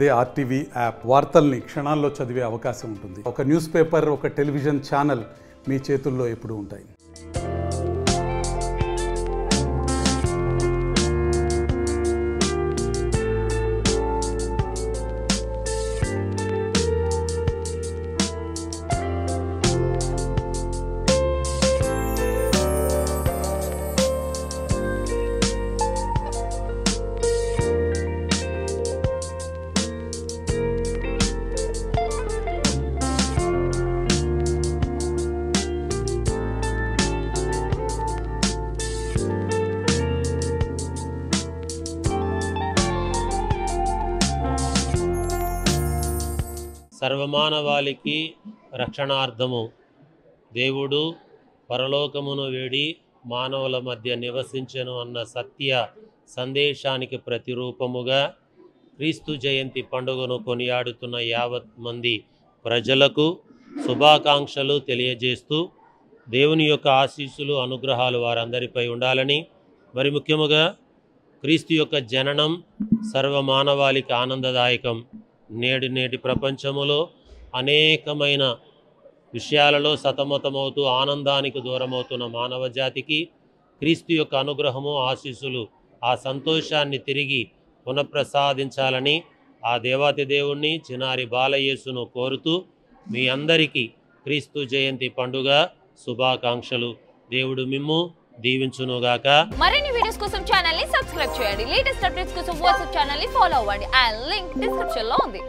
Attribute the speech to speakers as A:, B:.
A: అదే RTV app వార్తల్ని క్షణాల్లో చదివే అవకాశం ఉంటుంది. ఒక న్యూస్ పేపర్, ఒక టెలివిజన్ ఛానల్ మీ చేతుల్లో ఎప్పుడూ ఉంటాయి.
B: సర్వమానవాళికి రక్షణార్థము దేవుడు పరలోకమును వేడి మానవుల మధ్య నివసించెను అన్న సత్య సందేశానికి ప్రతిరూపముగా క్రీస్తు జయంతి పండుగను కొనియాడుతున్న యావత్ మంది ప్రజలకు శుభాకాంక్షలు తెలియజేస్తూ దేవుని యొక్క ఆశీస్సులు అనుగ్రహాలు వారందరిపై ఉండాలని, మరి ముఖ్యముగా క్రీస్తు యొక్క జననం సర్వమానవాళికి ఆనందదాయకం. నేటి ప్రపంచములో అనేకమైన విషయాలలో సతమతమవుతూ ఆనందానికి దూరమవుతున్న మానవ జాతికి క్రీస్తు యొక్క అనుగ్రహము, ఆశీస్సులు, ఆ సంతోషాన్ని తిరిగి పునఃప్రసాదించాలని ఆ దేవాతి దేవుణ్ణి చిన్నారి బాలయేసును కోరుతూ మీ అందరికీ క్రీస్తు జయంతి పండుగ శుభాకాంక్షలు. దేవుడు మిమ్ము దీవించునుగాక.
C: మరిన్ని వీడియోస్ కోసం ఛానల్ ని సబ్స్క్రైబ్ చేయండి. లేటెస్ట్ అప్డేట్స్ కోసం వాట్సాప్ ఛానల్ ని ఫాలో అవ్వండి. ఆ లింక్ డిస్క్రిప్షన్ లో ఉంది.